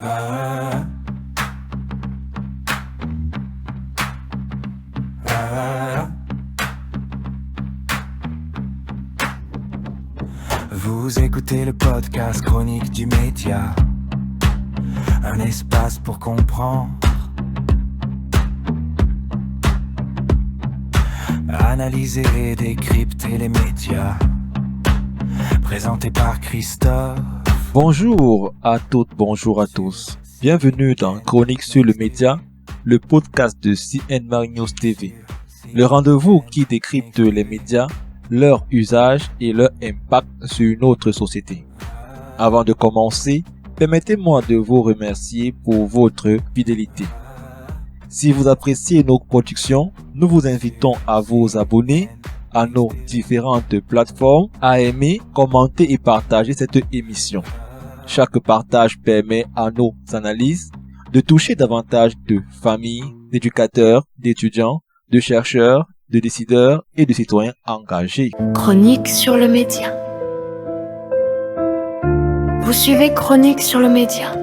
Vous écoutez le podcast Chronique du Média, un espace pour comprendre, analyser et décrypter les médias, présenté par Christophe. Bonjour à toutes, bonjour à tous. Bienvenue dans Chronique sur le Média, le podcast de CN News TV. Le rendez-vous qui décrypte les médias, leur usage et leur impact sur notre société. Avant de commencer, permettez-moi de vous remercier pour votre fidélité. Si vous appréciez nos productions, nous vous invitons à vous abonner à nos différentes plateformes, à aimer, commenter et partager cette émission. Chaque partage permet à nos analyses de toucher davantage de familles, d'éducateurs, d'étudiants, de chercheurs, de décideurs et de citoyens engagés. Chronique sur le média. Vous suivez Chronique sur le média.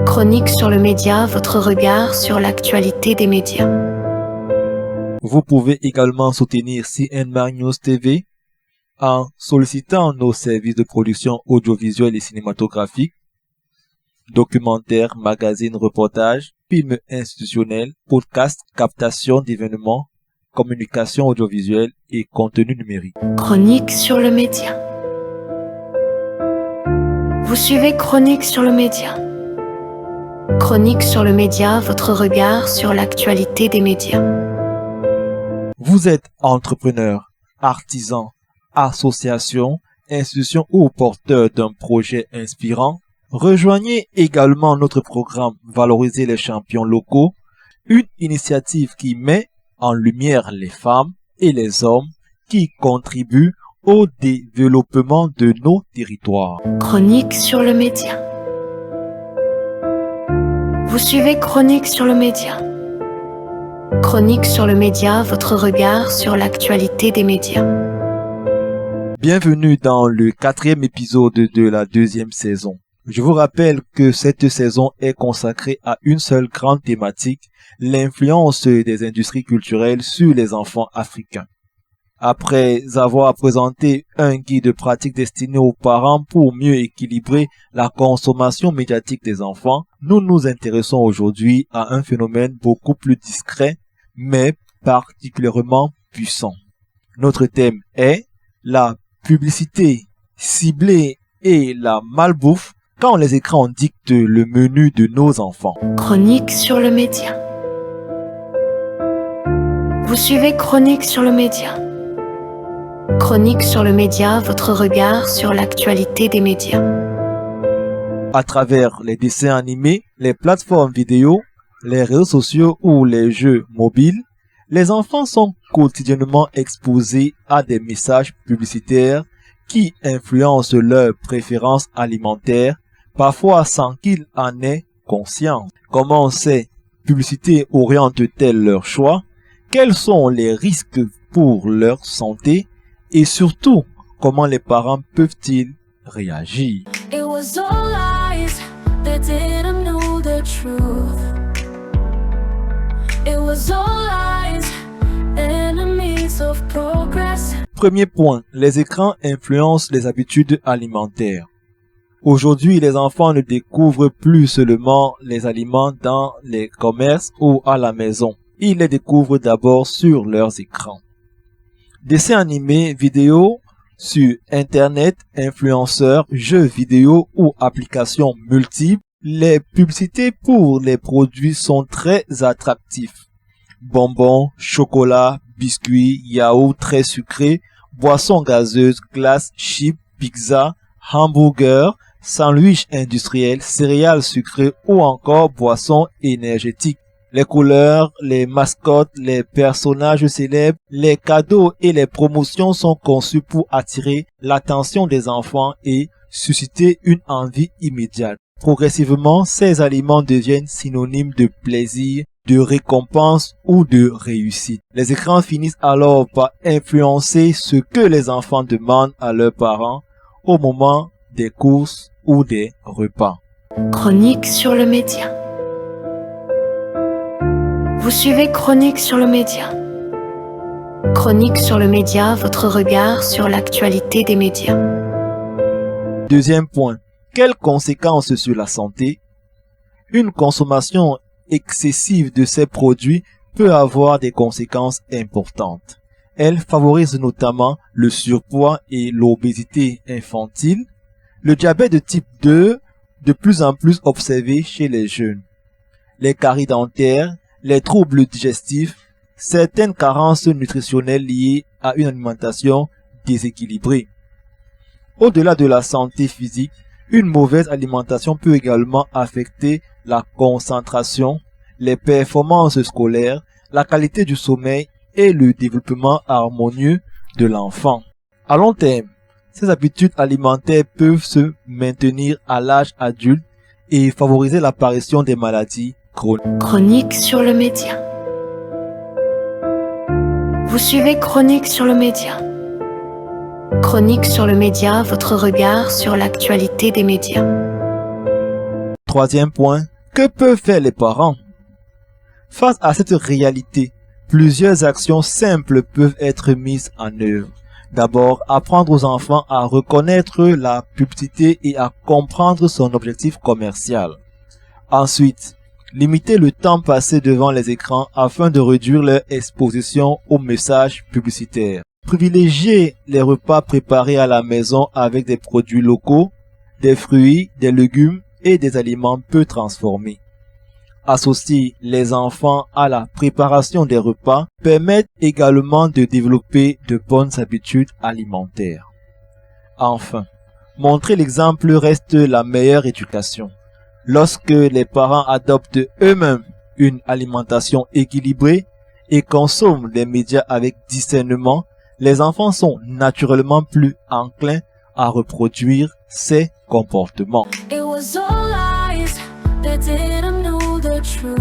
Chronique sur le média, votre regard sur l'actualité des médias. Vous pouvez également soutenir CN News TV en sollicitant nos services de production audiovisuelle et cinématographique, documentaires, magazines, reportages, films institutionnels, podcasts, captation d'événements, communication audiovisuelle et contenu numérique. Chronique sur le média. Vous suivez Chronique sur le média. Chronique sur le média, votre regard sur l'actualité des médias. Vous êtes entrepreneur, artisan, association, institution ou porteur d'un projet inspirant. Rejoignez également notre programme Valoriser les champions locaux, une initiative qui met en lumière les femmes et les hommes qui contribuent au développement de nos territoires. Chronique sur le média. Vous suivez Chronique sur le média. Chronique sur le média, votre regard sur l'actualité des médias. Bienvenue dans le 4e épisode de la 2e saison. Je vous rappelle que cette saison est consacrée à une seule grande thématique, l'influence des industries culturelles sur les enfants africains. Après avoir présenté un guide pratique destiné aux parents pour mieux équilibrer la consommation médiatique des enfants, nous nous intéressons aujourd'hui à un phénomène beaucoup plus discret, mais particulièrement puissant. Notre thème est la publicité ciblée et la malbouffe quand les écrans dictent le menu de nos enfants. Chronique sur le média. Vous suivez Chronique sur le média. Chronique sur le média, votre regard sur l'actualité des médias. À travers les dessins animés, les plateformes vidéo, les réseaux sociaux ou les jeux mobiles, les enfants sont quotidiennement exposés à des messages publicitaires qui influencent leurs préférences alimentaires, parfois sans qu'ils en aient conscience. Comment ces publicités orientent-elles leurs choix? Quels sont les risques pour leur santé? Et surtout, comment les parents peuvent-ils réagir? It was all lies, they didn't know the truth. It was all lies, enemies of progress. Premier point, les écrans influencent les habitudes alimentaires. Aujourd'hui, les enfants ne découvrent plus seulement les aliments dans les commerces ou à la maison. Ils les découvrent d'abord sur leurs écrans. Dessins animés, vidéos sur Internet, influenceurs, jeux vidéo ou applications multiples, les publicités pour les produits sont très attractifs. Bonbons, chocolat, biscuits, yaourts très sucrés, boissons gazeuses, glaces, chips, pizza, hamburgers, sandwichs industriels, céréales sucrées ou encore boissons énergétiques. Les couleurs, les mascottes, les personnages célèbres, les cadeaux et les promotions sont conçus pour attirer l'attention des enfants et susciter une envie immédiate. Progressivement, ces aliments deviennent synonymes de plaisir, de récompense ou de réussite. Les écrans finissent alors par influencer ce que les enfants demandent à leurs parents au moment des courses ou des repas. Chronique sur le média. Vous suivez Chronique sur le média. Chronique sur le média, votre regard sur l'actualité des médias. Deuxième point. Quelles conséquences sur la santé? Une consommation excessive de ces produits peut avoir des conséquences importantes. Elle favorise notamment le surpoids et l'obésité infantile, le diabète de type 2 de plus en plus observé chez les jeunes, les caries dentaires, les troubles digestifs, certaines carences nutritionnelles liées à une alimentation déséquilibrée. Au-delà de la santé physique, une mauvaise alimentation peut également affecter la concentration, les performances scolaires, la qualité du sommeil et le développement harmonieux de l'enfant. À long terme, ces habitudes alimentaires peuvent se maintenir à l'âge adulte et favoriser l'apparition des maladies chroniques. Chronique sur le média. Vous suivez Chronique sur le média. Chronique sur le média, votre regard sur l'actualité des médias. Troisième point, que peuvent faire les parents? Face à cette réalité, plusieurs actions simples peuvent être mises en œuvre. D'abord, apprendre aux enfants à reconnaître la publicité et à comprendre son objectif commercial. Ensuite, limiter le temps passé devant les écrans afin de réduire leur exposition aux messages publicitaires. Privilégier les repas préparés à la maison avec des produits locaux, des fruits, des légumes et des aliments peu transformés. Associer les enfants à la préparation des repas permet également de développer de bonnes habitudes alimentaires. Enfin, montrer l'exemple reste la meilleure éducation. Lorsque les parents adoptent eux-mêmes une alimentation équilibrée et consomment des médias avec discernement, les enfants sont naturellement plus enclins à reproduire ces comportements. It was all lies, they didn't know the truth.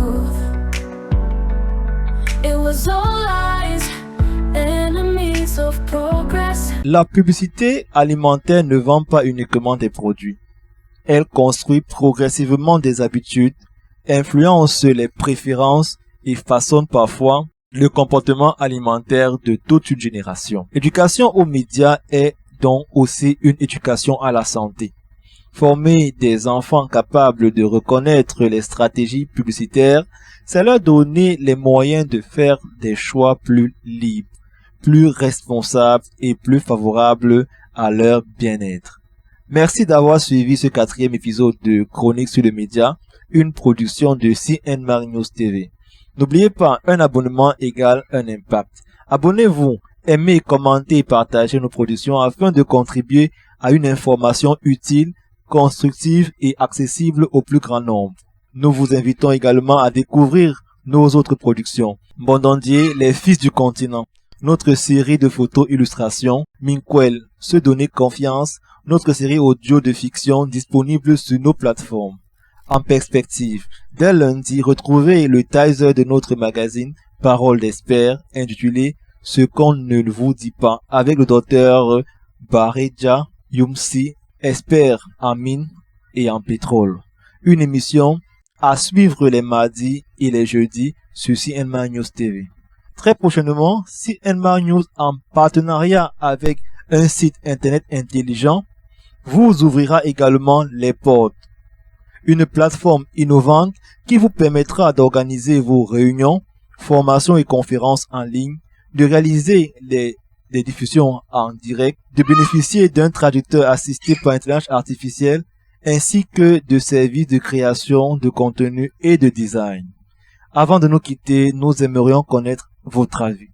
It was all lies, enemies of progress. La publicité alimentaire ne vend pas uniquement des produits. Elle construit progressivement des habitudes, influence les préférences et façonne parfois le comportement alimentaire de toute une génération. L'éducation aux médias est donc aussi une éducation à la santé. Former des enfants capables de reconnaître les stratégies publicitaires, c'est leur donner les moyens de faire des choix plus libres, plus responsables et plus favorables à leur bien-être. Merci d'avoir suivi ce 4e épisode de Chronique sur le média, une production de CNMAR News TV. N'oubliez pas, un abonnement égale un impact. Abonnez-vous, aimez, commentez et partagez nos productions afin de contribuer à une information utile, constructive et accessible au plus grand nombre. Nous vous invitons également à découvrir nos autres productions. Mbondandier, les fils du continent, notre série de photos illustrations, Minkwell, se donner confiance, notre série audio de fiction disponible sur nos plateformes. En perspective, dès lundi, retrouvez le teaser de notre magazine Parole d'Expert intitulé Ce qu'on ne vous dit pas avec le docteur Bareja Yumsi, expert en mines et en pétrole. Une émission à suivre les mardis et les jeudis sur CNMAR News TV. Très prochainement, CNMAR News en partenariat avec un site internet intelligent vous ouvrira également les portes. Une plateforme innovante qui vous permettra d'organiser vos réunions, formations et conférences en ligne, de réaliser des diffusions en direct, de bénéficier d'un traducteur assisté par intelligence artificielle, ainsi que de services de création de contenu et de design. Avant de nous quitter, nous aimerions connaître votre avis.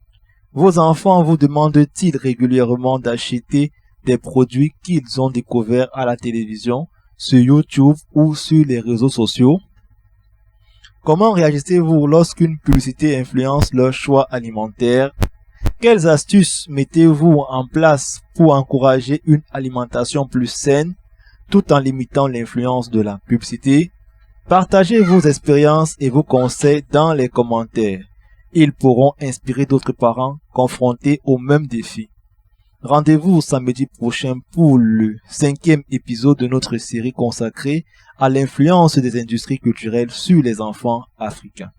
Vos enfants vous demandent-ils régulièrement d'acheter des produits qu'ils ont découverts à la télévision, sur YouTube ou sur les réseaux sociaux? Comment réagissez-vous lorsqu'une publicité influence leur choix alimentaire? Quelles astuces mettez-vous en place pour encourager une alimentation plus saine tout en limitant l'influence de la publicité? Partagez vos expériences et vos conseils dans les commentaires. Ils pourront inspirer d'autres parents confrontés aux mêmes défis. Rendez-vous samedi prochain pour le 5e épisode de notre série consacrée à l'influence des industries culturelles sur les enfants africains.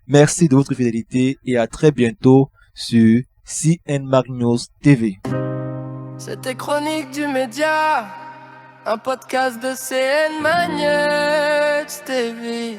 Merci de votre fidélité et à très bientôt sur CN Mag News TV. C'était Chronique du Média, un podcast de CN Mag News TV.